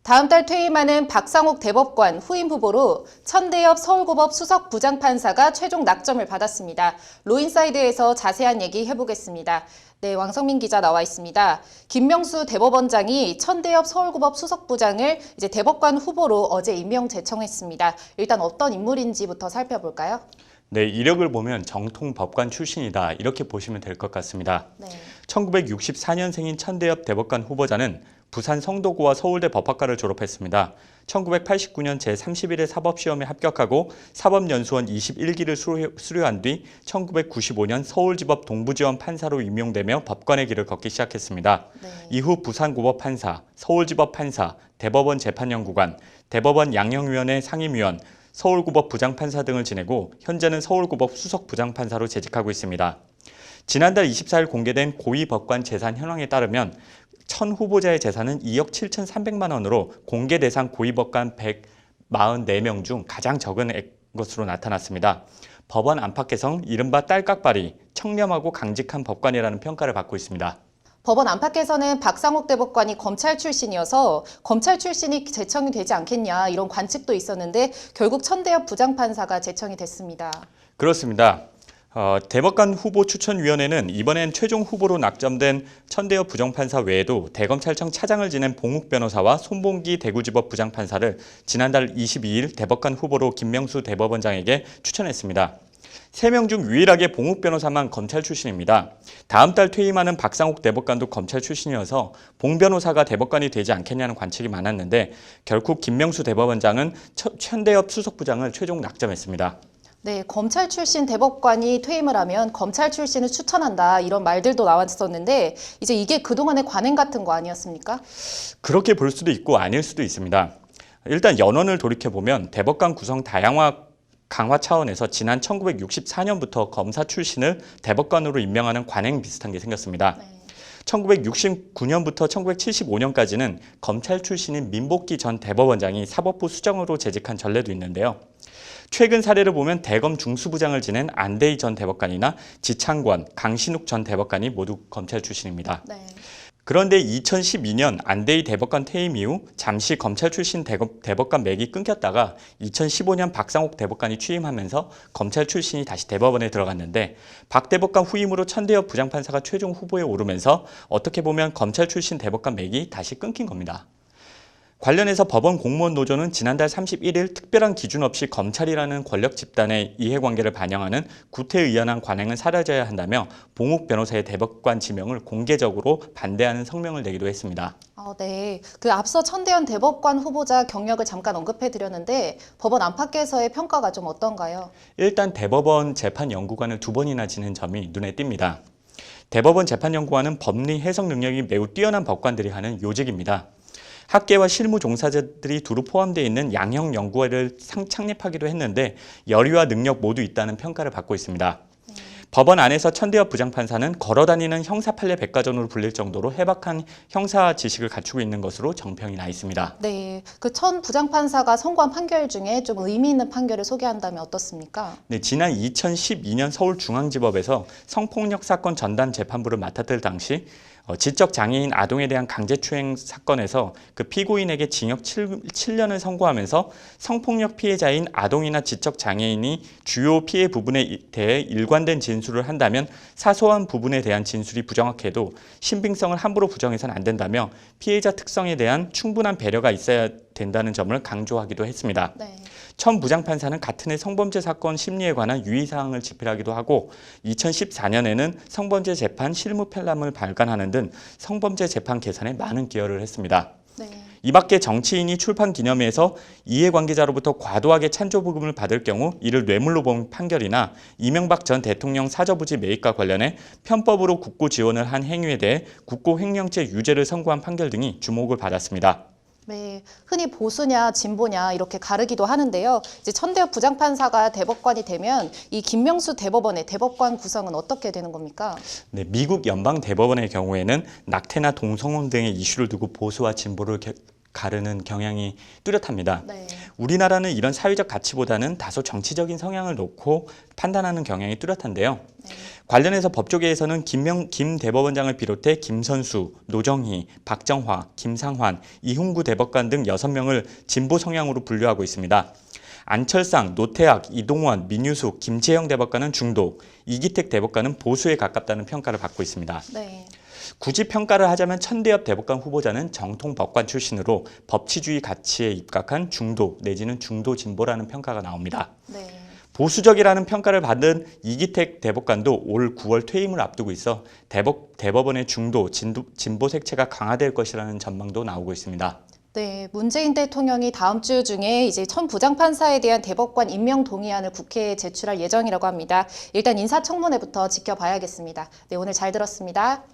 다음 달 퇴임하는 박상옥 대법관 후임 후보로 천대엽 서울고법 수석부장판사가 최종 낙점을 받았습니다. 로인사이드에서 자세한 얘기 해보겠습니다. 네, 왕성민 기자 나와 있습니다. 김명수 대법원장이 천대엽 서울고법 수석부장을 이제 대법관 후보로 어제 임명 제청했습니다. 일단 어떤 인물인지부터 살펴볼까요? 네, 이력을 보면 정통 법관 출신이다 이렇게 보시면 될 것 같습니다. 네. 1964년생인 천대엽 대법관 후보자는 부산 성도고와 서울대 법학과를 졸업했습니다. 1989년 제31회 사법시험에 합격하고 사법연수원 21기를 수료한 뒤 1995년 서울지법 동부지원 판사로 임용되며 법관의 길을 걷기 시작했습니다. 네. 이후 부산고법 판사, 서울지법 판사, 대법원 재판연구관, 대법원 양형위원회 상임위원, 서울고법 부장판사 등을 지내고 현재는 서울고법 수석부장판사로 재직하고 있습니다. 지난달 24일 공개된 고위법관 재산 현황에 따르면 천 후보자의 재산은 2억 7,300만 원으로 공개 대상 고위법관 144명 중 가장 적은 것으로 나타났습니다. 법원 안팎에선 이른바 딸깍발이 청렴하고 강직한 법관이라는 평가를 받고 있습니다. 법원 안팎에서는 박상옥 대법관이 검찰 출신이어서 검찰 출신이 제청이 되지 않겠냐 이런 관측도 있었는데 결국 천대엽 부장판사가 제청이 됐습니다. 그렇습니다. 대법관 후보 추천위원회는 이번엔 최종 후보로 낙점된 천대엽 부장판사 외에도 대검찰청 차장을 지낸 봉욱 변호사와 손봉기 대구지법 부장판사를 지난달 22일 대법관 후보로 김명수 대법원장에게 추천했습니다. 3명 중 유일하게 봉욱 변호사만 검찰 출신입니다. 다음 달 퇴임하는 박상옥 대법관도 검찰 출신이어서 봉 변호사가 대법관이 되지 않겠냐는 관측이 많았는데 결국 김명수 대법원장은 천대엽 수석부장을 최종 낙점했습니다. 네, 검찰 출신 대법관이 퇴임을 하면 검찰 출신을 추천한다 이런 말들도 나왔었는데 이제 이게 그동안의 관행 같은 거 아니었습니까? 그렇게 볼 수도 있고 아닐 수도 있습니다. 일단 연원을 돌이켜보면 대법관 구성 다양화 강화 차원에서 지난 1964년부터 검사 출신을 대법관으로 임명하는 관행 비슷한 게 생겼습니다. 네. 1969년부터 1975년까지는 검찰 출신인 민복기 전 대법원장이 사법부 수장으로 재직한 전례도 있는데요. 최근 사례를 보면 대검 중수부장을 지낸 안대희 전 대법관이나 지창권, 강신욱 전 대법관이 모두 검찰 출신입니다. 네. 그런데 2012년 안대희 대법관 퇴임 이후 잠시 검찰 출신 대법관 맥이 끊겼다가 2015년 박상옥 대법관이 취임하면서 검찰 출신이 다시 대법원에 들어갔는데 박 대법관 후임으로 천대엽 부장판사가 최종 후보에 오르면서 어떻게 보면 검찰 출신 대법관 맥이 다시 끊긴 겁니다. 관련해서 법원 공무원 노조는 지난달 31일 특별한 기준 없이 검찰이라는 권력 집단의 이해관계를 반영하는 구태의연한 관행은 사라져야 한다며 봉욱 변호사의 대법관 지명을 공개적으로 반대하는 성명을 내기도 했습니다. 네. 그 앞서 천대연 대법관 후보자 경력을 잠깐 언급해드렸는데 법원 안팎에서의 평가가 좀 어떤가요? 일단 대법원 재판연구관을 2번이나 지낸 점이 눈에 띕니다. 대법원 재판연구관은 법리 해석 능력이 매우 뛰어난 법관들이 하는 요직입니다. 학계와 실무 종사자들이 두루 포함되어 있는 양형연구회를 창립하기도 했는데 열의와 능력 모두 있다는 평가를 받고 있습니다. 법원 안에서 천대엽 부장판사는 걸어다니는 형사판례 백과전으로 불릴 정도로 해박한 형사 지식을 갖추고 있는 것으로 정평이 나 있습니다. 네, 그 천 부장판사가 선고한 판결 중에 좀 의미 있는 판결을 소개한다면 어떻습니까? 네, 지난 2012년 서울중앙지법에서 성폭력 사건 전담 재판부를 맡았을 당시 지적 장애인 아동에 대한 강제추행 사건에서 그 피고인에게 징역 7년을 선고하면서 성폭력 피해자인 아동이나 지적 장애인이 주요 피해 부분에 대해 일관된 진술을 한다면 사소한 부분에 대한 진술이 부정확해도 신빙성을 함부로 부정해서는 안 된다며 피해자 특성에 대한 충분한 배려가 있어야 된다는 점을 강조하기도 했습니다. 네. 천 부장판사는 같은 해 성범죄 사건 심리에 관한 유의사항을 집필하기도 하고 2014년에는 성범죄 재판 실무 편람을 발간하는 등 성범죄 재판 개선에 많은 기여를 했습니다. 네. 이 밖에 정치인이 출판 기념회에서 이해관계자로부터 과도하게 찬조부금을 받을 경우 이를 뇌물로 본 판결이나 이명박 전 대통령 사저부지 매입과 관련해 편법으로 국고 지원을 한 행위에 대해 국고횡령죄 유죄를 선고한 판결 등이 주목을 받았습니다. 네, 흔히 보수냐 진보냐 이렇게 가르기도 하는데요. 이제 천대엽 부장판사가 대법관이 되면 이 김명수 대법원의 대법관 구성은 어떻게 되는 겁니까? 네, 미국 연방 대법원의 경우에는 낙태나 동성혼 등의 이슈를 두고 보수와 진보를 가르는 경향이 뚜렷합니다. 네. 우리나라는 이런 사회적 가치보다는 다소 정치적인 성향을 놓고 판단하는 경향이 뚜렷한데요. 관련해서 법조계에서는 김 대법원장을 비롯해 김선수, 노정희, 박정화, 김상환, 이훈구 대법관 등 6명을 진보 성향으로 분류하고 있습니다. 안철상, 노태학, 이동원, 민유숙, 김채영 대법관은 중도, 이기택 대법관은 보수에 가깝다는 평가를 받고 있습니다. 네. 굳이 평가를 하자면 천대엽 대법관 후보자는 정통 법관 출신으로 법치주의 가치에 입각한 중도 내지는 중도 진보라는 평가가 나옵니다. 네. 보수적이라는 평가를 받은 이기택 대법관도 올 9월 퇴임을 앞두고 있어 대법원의 중도, 진보 색채가 강화될 것이라는 전망도 나오고 있습니다. 네, 문재인 대통령이 다음 주 중에 이제 천 부장판사에 대한 대법관 임명 동의안을 국회에 제출할 예정이라고 합니다. 일단 인사청문회부터 지켜봐야겠습니다. 네, 오늘 잘 들었습니다.